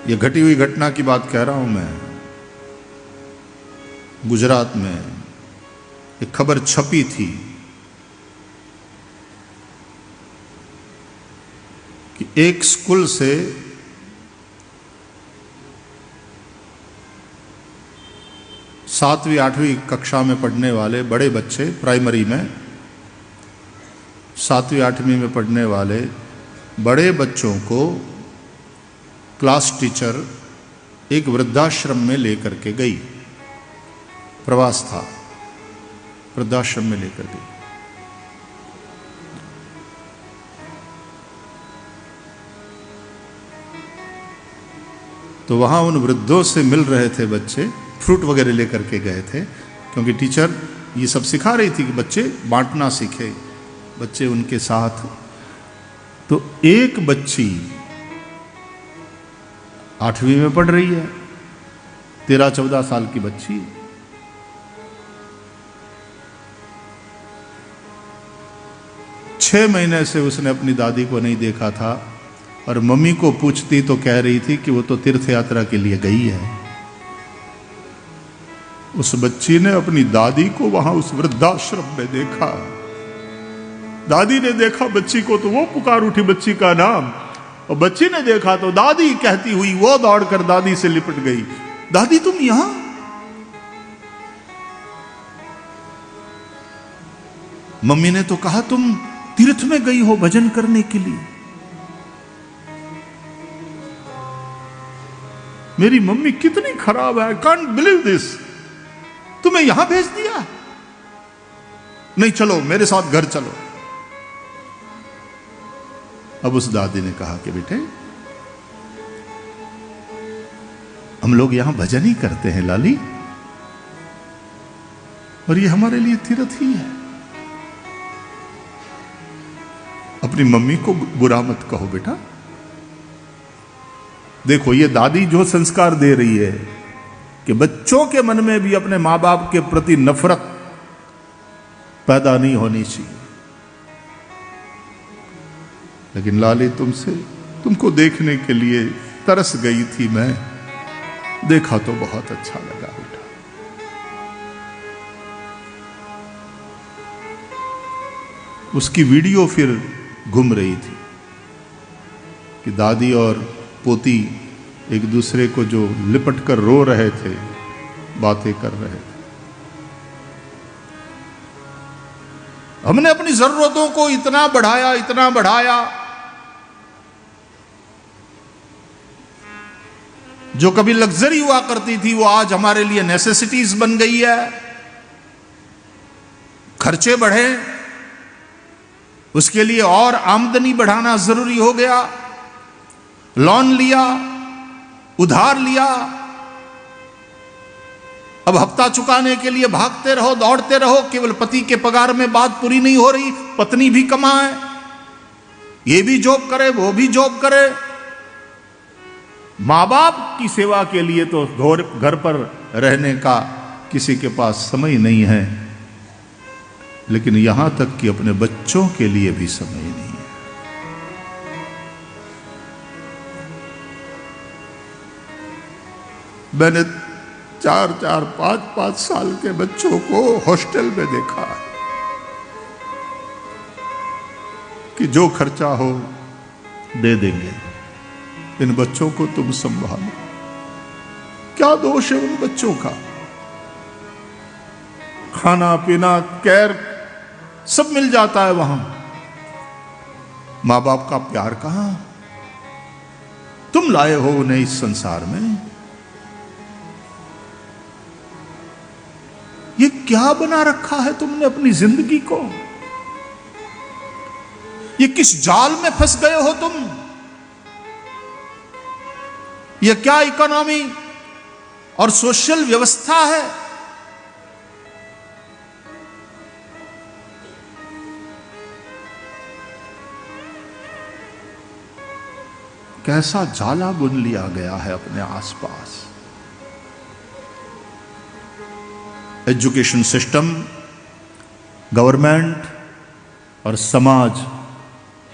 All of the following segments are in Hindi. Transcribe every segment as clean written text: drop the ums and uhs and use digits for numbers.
ये घटी हुई घटना की बात कह रहा हूं मैं। गुजरात में एक खबर छपी थी कि एक स्कूल से सातवीं आठवीं कक्षा में पढ़ने वाले बड़े बच्चे, प्राइमरी में सातवीं आठवीं में पढ़ने वाले बड़े बच्चों को क्लास टीचर एक वृद्धाश्रम में लेकर के गई। प्रवास था, वृद्धाश्रम में लेकर गई। तो वहां उन वृद्धों से मिल रहे थे बच्चे, फ्रूट वगैरह लेकर के गए थे, क्योंकि टीचर ये सब सिखा रही थी कि बच्चे बांटना सीखे, बच्चे उनके साथ। तो एक बच्ची 8वीं में पढ़ रही है, 13-14 साल की बच्ची। छह महीने से उसने अपनी दादी को नहीं देखा था और मम्मी को पूछती तो कह रही थी कि वो तो तीर्थ यात्रा के लिए गई है। उस बच्ची ने अपनी दादी को वहां उस वृद्धाश्रम में देखा। दादी ने देखा बच्ची को तो वो पुकार उठी बच्ची का नाम, और बच्ची ने देखा तो दादी कहती हुई वो दौड़कर दादी से लिपट गई। दादी तुम यहां? मम्मी ने तो कहा तुम तीर्थ में गई हो भजन करने के लिए। मेरी मम्मी कितनी खराब है, आई कांट बिलीव दिस, तुम्हें यहां भेज दिया। नहीं चलो मेरे साथ घर चलो। अब उस दादी ने कहा कि बेटे हम लोग यहां भजन ही करते हैं लाली, और ये हमारे लिए तीर्थ ही है। अपनी मम्मी को बुरा मत कहो बेटा। देखो ये दादी जो संस्कार दे रही है कि बच्चों के मन में भी अपने मां बाप के प्रति नफरत पैदा नहीं होनी चाहिए। लेकिन लाली तुमको देखने के लिए तरस गई थी मैं, देखा तो बहुत अच्छा लगा बेटा। उसकी वीडियो फिर घूम रही थी कि दादी और पोती एक दूसरे को जो लिपट कर रो रहे थे, बातें कर रहे थे। हमने अपनी जरूरतों को इतना बढ़ाया, जो कभी लग्जरी हुआ करती थी वो आज हमारे लिए नेसेसिटीज बन गई है। खर्चे बढ़े, उसके लिए और आमदनी बढ़ाना जरूरी हो गया। लोन लिया, उधार लिया, अब हफ्ता चुकाने के लिए भागते रहो, दौड़ते रहो। केवल पति के पगार में बात पूरी नहीं हो रही, पत्नी भी कमाए, ये भी जॉब करे, वो भी जॉब करे। मां बाप की सेवा के लिए तो घर पर रहने का किसी के पास समय नहीं है, लेकिन यहां तक कि अपने बच्चों के लिए भी समय नहीं है। मैंने 4-4, 5-5 साल के बच्चों को हॉस्टल में देखा कि जो खर्चा हो दे देंगे, इन बच्चों को तुम संभालो। क्या दोष है उन बच्चों का? खाना पीना केयर सब मिल जाता है वहां, मां बाप का प्यार कहां? तुम लाए हो उन्हें इस संसार में। ये क्या बना रखा है तुमने अपनी जिंदगी को? ये किस जाल में फंस गए हो तुम? ये क्या इकोनॉमी और सोशल व्यवस्था है? कैसा जाला बुन लिया गया है अपने आसपास। एजुकेशन सिस्टम, गवर्नमेंट और समाज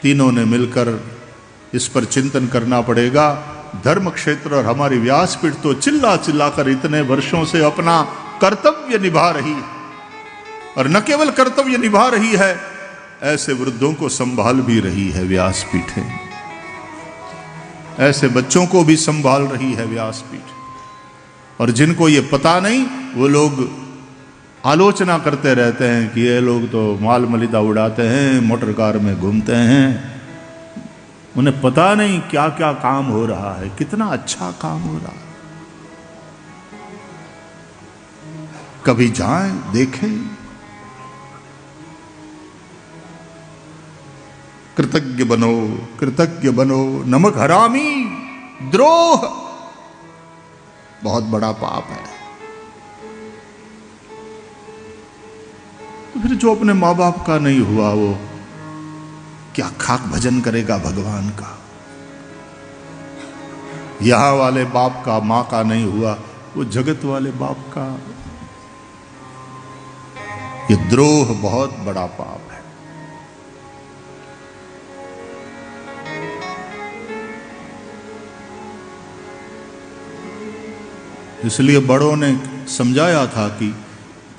तीनों ने मिलकर इस पर चिंतन करना पड़ेगा धर्म क्षेत्र और हमारी व्यासपीठ तो चिल्ला चिल्ला कर इतने वर्षों से अपना कर्तव्य निभा रही है, और न केवल कर्तव्य निभा रही है, ऐसे वृद्धों को संभाल भी रही है व्यासपीठें, ऐसे बच्चों को भी संभाल रही है व्यासपीठ। और जिनको ये पता नहीं, वो लोग आलोचना करते रहते हैं कि ये लोग तो माल मलिदा उड़ाते हैं, मोटर कार में घूमते हैं, उन्हें पता नहीं क्या क्या काम हो रहा है, कितना अच्छा काम हो रहा है। कभी जाएं, देखें। कृतज्ञ बनो, कृतज्ञ बनो, नमक हरामी, द्रोह बहुत बड़ा पाप है। तो फिर जो अपने माँ बाप का नहीं हुआ, वो क्या खाक भजन करेगा भगवान का? यहां वाले बाप का, मां का नहीं हुआ, वो जगत वाले बाप का। ये द्रोह बहुत बड़ा पाप है। इसलिए बड़ों ने समझाया था कि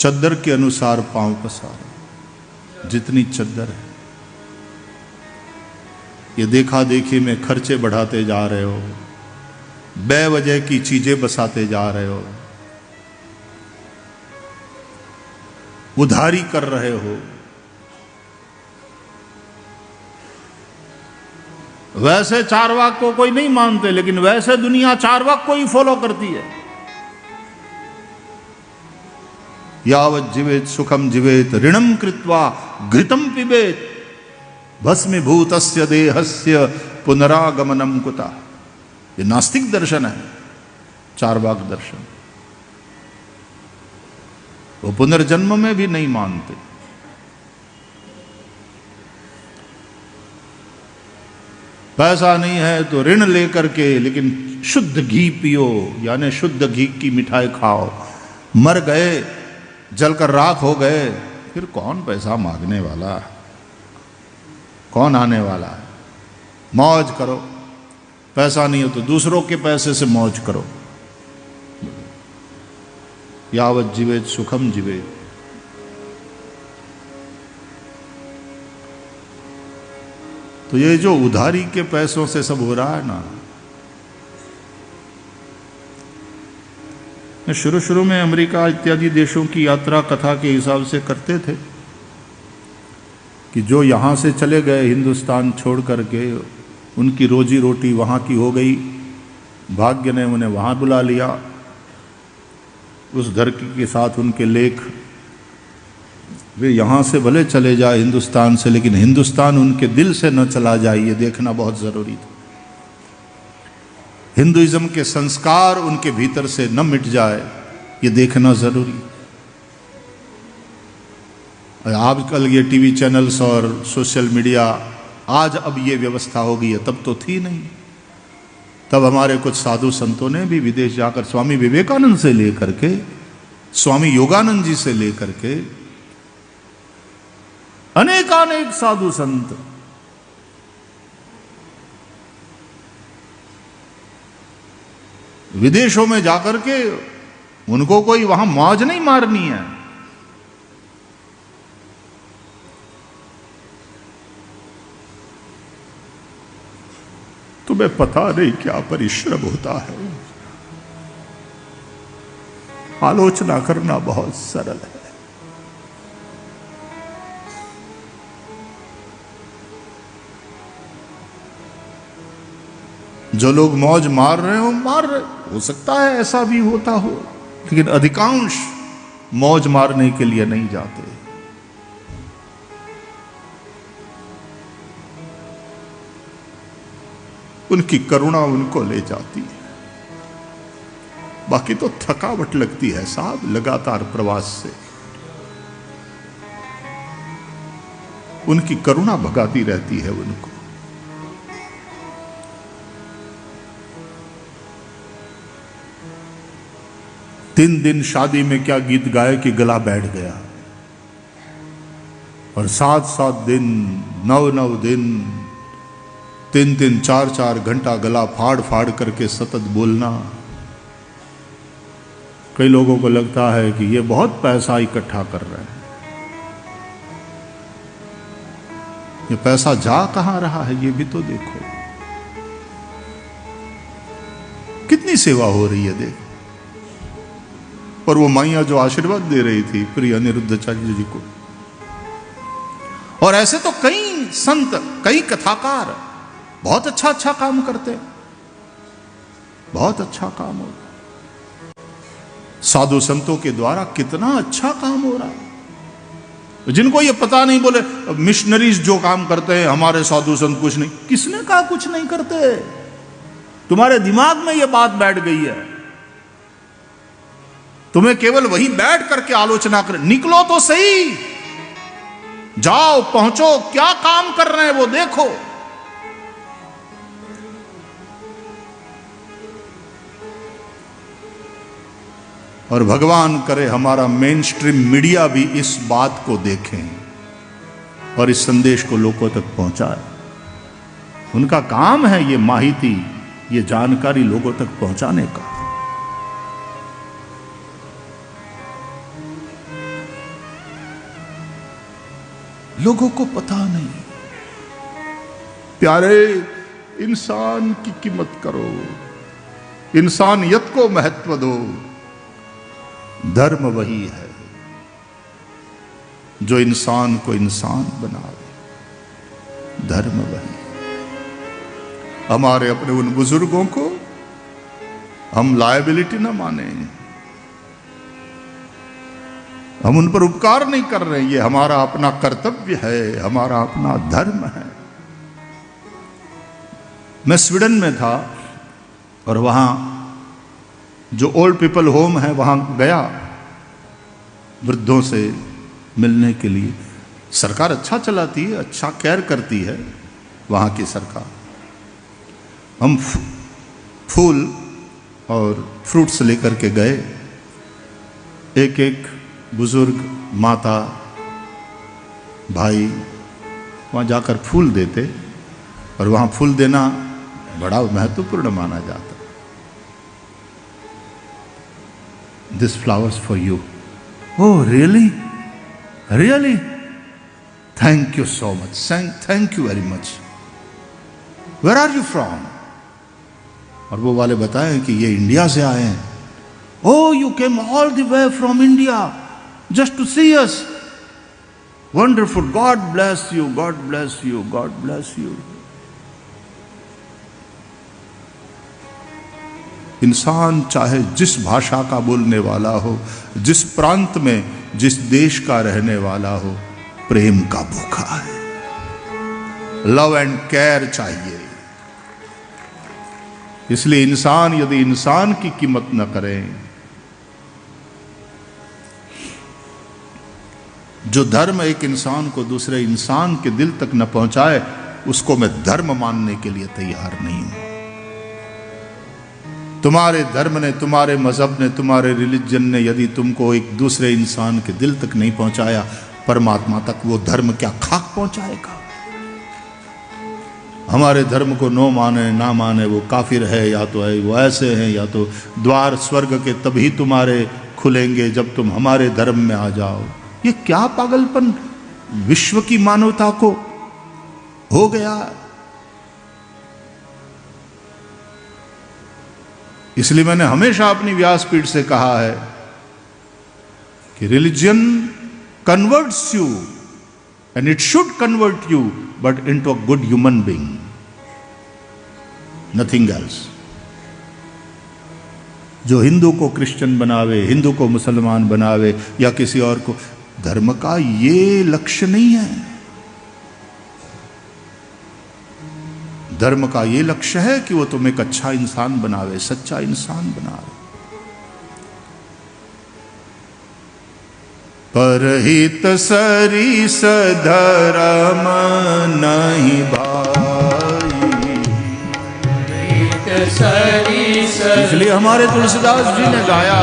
चद्दर के अनुसार पांव पसारो, जितनी चद्दर है। ये देखा देखी में खर्चे बढ़ाते जा रहे हो, बेवजह की चीजें बसाते जा रहे हो, उधारी कर रहे हो। वैसे चारवाक को कोई नहीं मानते, लेकिन वैसे दुनिया चारवाक को ही फॉलो करती है। यावत् जीवेत सुखम जीवेत ऋणम कृत्वा घृतम पिबेत भस्मीभूतस्य देहस्य पुनरागमनम कुतः। ये नास्तिक दर्शन है, चारवाक दर्शन। वो पुनर्जन्म में भी नहीं मानते। पैसा नहीं है तो ऋण लेकर के, लेकिन शुद्ध घी पियो, यानी शुद्ध घी की मिठाई खाओ। मर गए, जलकर राख हो गए, फिर कौन पैसा मांगने वाला, कौन आने वाला है? मौज करो। पैसा नहीं हो तो दूसरों के पैसे से मौज करो। यावत् जीवेत सुखम जीवेत। तो ये जो उधारी के पैसों से सब हो रहा है ना, शुरू शुरू में अमेरिका इत्यादि देशों की यात्रा कथा के हिसाब से करते थे कि जो यहाँ से चले गए हिंदुस्तान छोड़ करके, उनकी रोजी रोटी वहाँ की हो गई, भाग्य ने उन्हें वहाँ बुला लिया, उस धरती के साथ उनके लेख। वे यहाँ से भले चले जाए हिंदुस्तान से, लेकिन हिंदुस्तान उनके दिल से न चला जाए, ये देखना बहुत ज़रूरी था। हिंदुइज्म के संस्कार उनके भीतर से न मिट जाए, ये देखना ज़रूरी। आजकल ये टीवी चैनल्स और सोशल मीडिया, आज अब ये व्यवस्था हो गई है, तब तो थी नहीं। तब हमारे कुछ साधु संतों ने भी विदेश जाकर, स्वामी विवेकानंद से लेकर के स्वामी योगानंद जी से लेकर के अनेकानेक साधु संत विदेशों में जाकर के, उनको कोई वहां मौज नहीं मारनी है। तुम्हें पता नहीं क्या परिश्रम होता है। आलोचना करना बहुत सरल है। जो लोग मौज मार रहे हो, मार रहे हो सकता है ऐसा भी होता हो, लेकिन अधिकांश मौज मारने के लिए नहीं जाते। उनकी करुणा उनको ले जाती है। बाकी तो थकावट लगती है साहब, लगातार प्रवास से। उनकी करुणा भगाती रहती है उनको। तीन दिन शादी में क्या गीत गाए कि गला बैठ गया, और 7-7 दिन 9-9 दिन 3-3, 4-4 घंटा गला फाड़ फाड़ करके सतत बोलना। कई लोगों को लगता है कि ये बहुत पैसा इकट्ठा कर रहे हैं। ये पैसा जा कहां रहा है, ये भी तो देखो। कितनी सेवा हो रही है देख। और वो माइया जो आशीर्वाद दे रही थी प्रिय अनिरुद्धाचार्य जी को, और ऐसे तो कई संत, कई कथाकार बहुत अच्छा अच्छा काम करते, बहुत अच्छा काम हो रहा। साधु संतों के द्वारा कितना अच्छा काम हो रहा है। जिनको ये पता नहीं, बोले मिशनरीज जो काम करते हैं, हमारे साधु संत कुछ नहीं। किसने कहा कुछ नहीं करते? तुम्हारे दिमाग में ये बात बैठ गई है। तुम्हें केवल वही बैठ करके आलोचना कर, निकलो तो सही, जाओ पहुंचो, क्या काम कर रहे हैं वो देखो। और भगवान करे हमारा मेन स्ट्रीम मीडिया भी इस बात को देखें और इस संदेश को लोगों तक पहुंचाए। उनका काम है ये माहिती, ये जानकारी लोगों तक पहुंचाने का। लोगों को पता नहीं। प्यारे, इंसान की कीमत करो, इंसानियत को महत्व दो। धर्म वही है जो इंसान को इंसान बनावे। धर्म वही। हमारे अपने उन बुजुर्गों को हम लायबिलिटी ना माने, हम उन पर उपकार नहीं कर रहे। ये हमारा अपना कर्तव्य है, हमारा अपना धर्म है। मैं स्वीडन में था और वहां जो ओल्ड पीपल होम है वहां गया वृद्धों से मिलने के लिए। सरकार अच्छा चलाती है, अच्छा केयर करती है वहां की सरकार। हम फूल और फ्रूट्स लेकर के गए। एक एक बुजुर्ग, माता, भाई वहाँ जाकर फूल देते और वहाँ फूल देना बड़ा महत्वपूर्ण माना जाता। This flowers for you. Oh really, really, thank you so much, thank you very much. Where are you from? और वो वाले बताएं कि ये इंडिया से आए हैं। Oh, you came all the way from India just to see us. Wonderful. God bless you. God bless you. God bless you. इंसान चाहे जिस भाषा का बोलने वाला हो, जिस प्रांत में, जिस देश का रहने वाला हो, प्रेम का भूखा है। लव एंड केयर चाहिए। इसलिए इंसान यदि इंसान की कीमत न करें, जो धर्म एक इंसान को दूसरे इंसान के दिल तक न पहुंचाए, उसको मैं धर्म मानने के लिए तैयार नहीं हूं। तुम्हारे धर्म ने, तुम्हारे मजहब ने, तुम्हारे रिलीजन ने यदि तुमको एक दूसरे इंसान के दिल तक नहीं पहुंचाया, परमात्मा तक वो धर्म क्या खाक पहुंचाएगा? हमारे धर्म को नो माने ना माने वो काफिर है, या तो है वो ऐसे हैं, या तो द्वार स्वर्ग के तभी तुम्हारे खुलेंगे जब तुम हमारे धर्म में आ जाओ। ये क्या पागलपन विश्व की मानवता को हो गया। इसलिए मैंने हमेशा अपनी व्यासपीठ से कहा है कि religion converts you and it should convert you, but into a good human being, nothing else. जो हिंदू को क्रिश्चियन बनावे, हिंदू को मुसलमान बनावे, या किसी और को, धर्म का ये लक्ष्य नहीं है। धर्म का ये लक्ष्य है कि वो तुम्हें एक अच्छा इंसान बनावे, सच्चा इंसान बनावे। परहित सरिस धर्म नहीं भाई। इसलिए हमारे तुलसीदास जी ने गाया,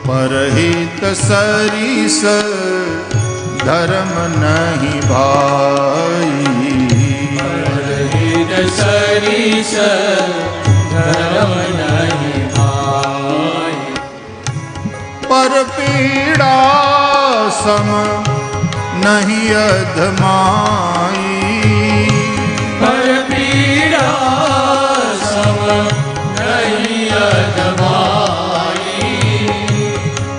परहित सरिस धर्म नहीं भाई। परहित सरिस धर्म नहीं भाई। पर पीड़ा सम नहीं अधमाई। पर पीड़ा सम नहीं अधमाई।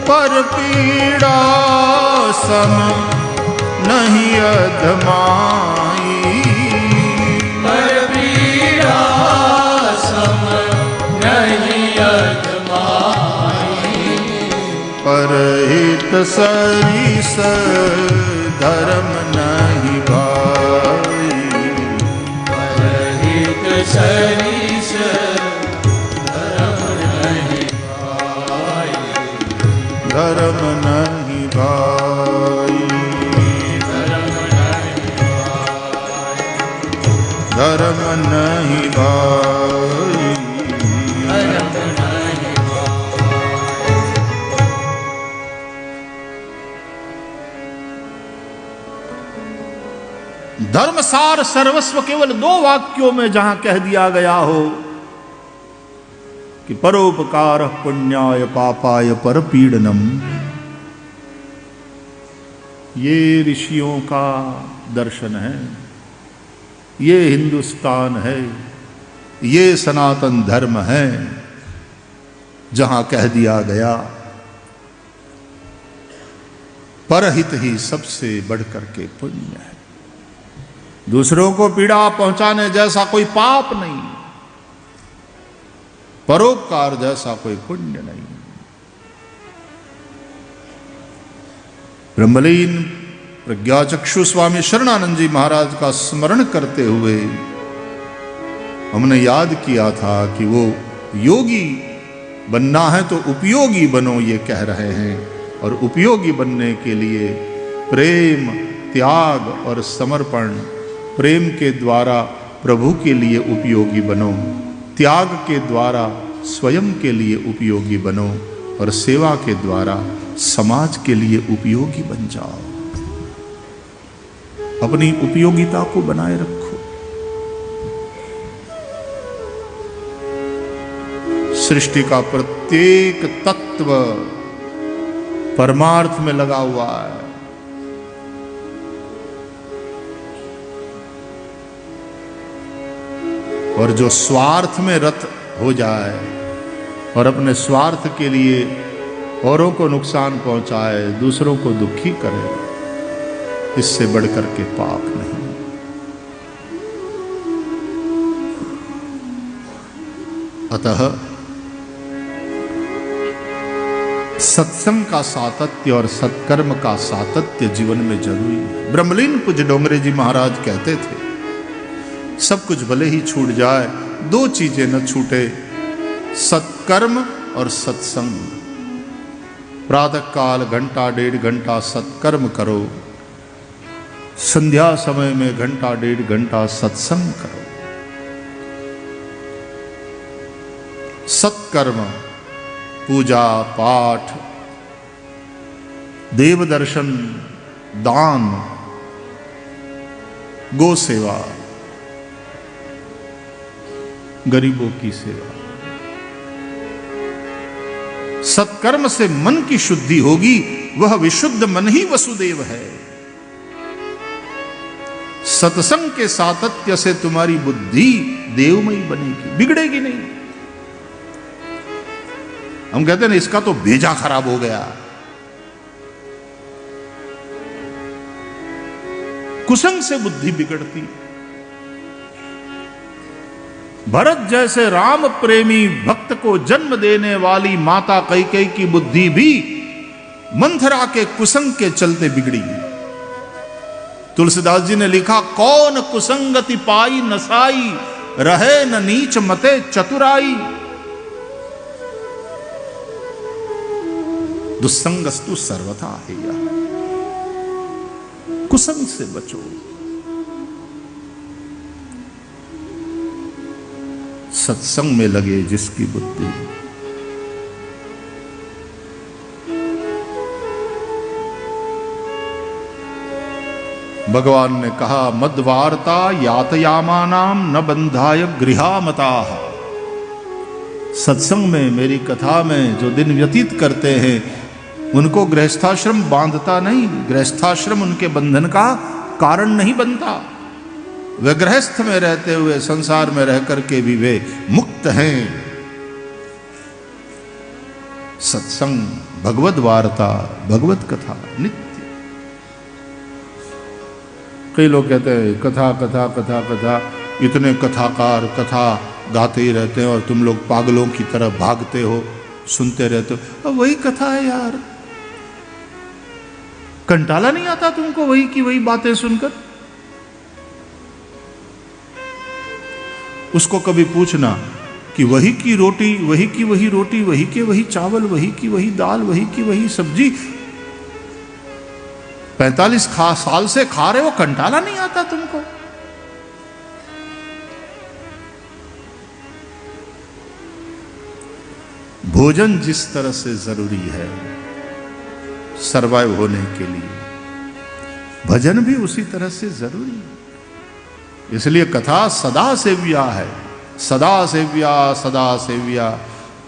पर पीड़ा सम नहीं अधमाई। पर पीड़ा सम नहीं अधमाई। परहित सरिस धर्म नहीं भाई। परहित सरिस धर्म नहीं भाई। धर्म नहीं भाई। धर्म नहीं भाई। धर्मसार सर्वस्व केवल 2 वाक्यों में जहां कह दिया गया हो कि परोपकार पुण्याय पापाय परपीडनम, ये ऋषियों का दर्शन है, ये हिंदुस्तान है, ये सनातन धर्म है, जहां कह दिया गया परहित ही सबसे बढ़कर के पुण्य है। दूसरों को पीड़ा पहुंचाने जैसा कोई पाप नहीं, परोपकार जैसा कोई पुण्य नहीं। ब्रह्मलीन प्रज्ञाचक्षु स्वामी शरणानंद जी महाराज का स्मरण करते हुए हमने याद किया था कि वो योगी बनना है तो उपयोगी बनो, ये कह रहे हैं। और उपयोगी बनने के लिए प्रेम, त्याग और समर्पण, प्रेम के द्वारा प्रभु के लिए उपयोगी बनो, त्याग के द्वारा स्वयं के लिए उपयोगी बनो और सेवा के द्वारा समाज के लिए उपयोगी बन जाओ। अपनी उपयोगिता को बनाए रखो। सृष्टि का प्रत्येक तत्व परमार्थ में लगा हुआ है। और जो स्वार्थ में रत हो जाए और अपने स्वार्थ के लिए औरों को नुकसान पहुंचाए, दूसरों को दुखी करे, इससे बढ़कर के पाप नहीं। अतः सत्संग का सातत्य और सत्कर्म का सातत्य जीवन में जरूरी है। ब्रह्मलीन पूज्य डोंगरे जी महाराज कहते थे, सब कुछ भले ही छूट जाए, 2 चीजें न छूटे, सत्कर्म और सत्संग। प्रातः काल 1-1.5 घंटा सत्कर्म करो, संध्या समय में 1-1.5 घंटा सत्संग करो। सत्कर्म पूजा पाठ, देव दर्शन, दान, गो सेवा, गरीबों की सेवा। सत्कर्म से मन की शुद्धि होगी, वह विशुद्ध मन ही वसुदेव है। सत्संग के सातत्य से तुम्हारी बुद्धि देवमयी बनेगी, बिगड़ेगी नहीं। हम कहते हैं ना, इसका तो भेजा खराब हो गया। कुसंग से बुद्धि बिगड़ती। भरत जैसे राम प्रेमी भक्त को जन्म देने वाली माता कैकेयी की बुद्धि भी मंथरा के कुसंग के चलते बिगड़ी। तुलसीदास जी ने लिखा, कौन कुसंगति पाई नसाई, रहे न नीच मते चतुराई। दुस्संगस्तु सर्वथा हेया, कुसंग से बचो। सत्संग में लगे जिसकी बुद्धि, भगवान ने कहा मद्वार्ता यातयामानाम न बंधाय गृहामताः। सत्संग में, मेरी कथा में जो दिन व्यतीत करते हैं उनको गृहस्थाश्रम बांधता नहीं, गृहस्थाश्रम उनके बंधन का कारण नहीं बनता। वे गृहस्थ में रहते हुए संसार में रह करके भी वे मुक्त हैं। सत्संग, भगवद वार्ता, भगवत कथा नित्य। कई लोग कहते हैं कथा कथा कथा कथा, इतने कथाकार कथा गाते ही रहते हैं और तुम लोग पागलों की तरह भागते हो, सुनते रहते हो। अब वही कथा है यार, कंटाला नहीं आता तुमको वही की वही बातें सुनकर? उसको कभी पूछना कि वही की रोटी, वही की वही रोटी, वही के वही चावल, वही की वही दाल, वही की वही सब्जी 45 साल से खा रहे हो, कंटाला नहीं आता तुमको? भोजन जिस तरह से जरूरी है सरवाइव होने के लिए, भजन भी उसी तरह से जरूरी है। इसलिए कथा सदा सेव्या है, सदा सेव्या, सदा सेव्या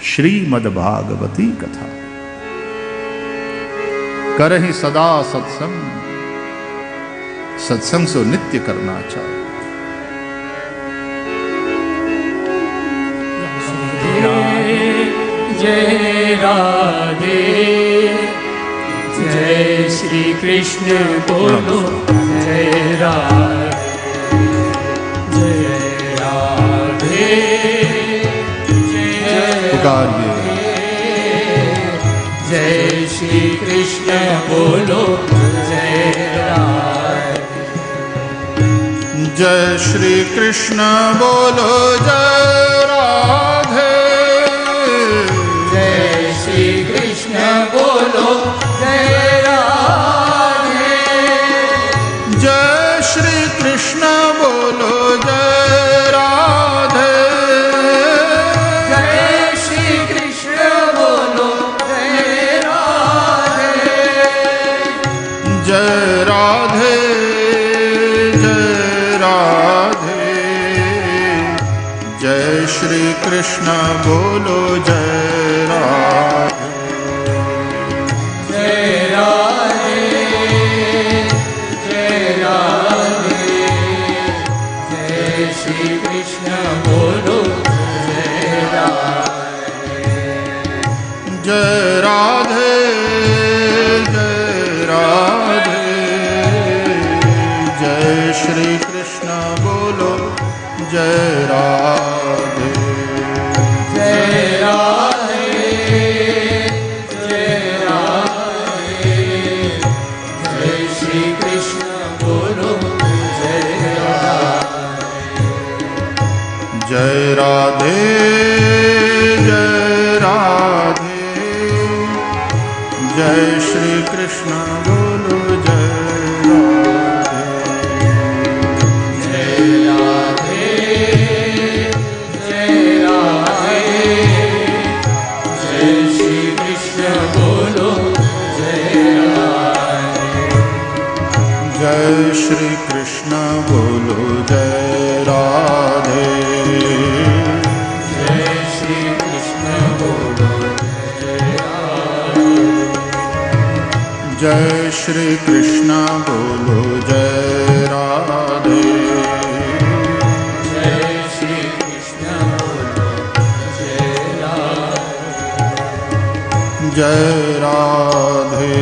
श्रीमद् भागवती कथा। करहि सदा सत्संग, सत्संग से नित्य करना चाहिए। जय राधे, जय श्री कृष्ण बोलो, जय राधे, जय राधे, पुकारिए जय श्री कृष्ण बोलो, जय राधे, जय श्री कृष्ण बोलो, जय राधे, जय श्री कृष्ण बोलो, जय राधे, जय श्री कृष्ण बोलो, जय राधे, जय श्री कृष्ण बोलो, जय राधे, जय राधे, जय राधे, जय श्री कृष्ण बोलो, जय राधे, जय राधे, जय राधे, जय श्री कृष्ण बोलो, जय राधे, जय राधे, जय राधे, जय श्री कृष्ण बोलो, जय राधे, जय राधे, जय राधे, जय श्री कृष्ण बोलो, जय राधे, जय राधे, जय राधे, जय श्री कृष्ण बोलो, जय राधे, जय राधे, जय श्री कृष्ण बोलो, जय राधे, जय श्री कृष्ण बोलो, जय राधे, जय श्री कृष्ण बोलो, जय राधे, जय श्री कृष्ण बोलो, जय राधे, जय श्री कृष्ण बोलो, जय राधे, जय राधे,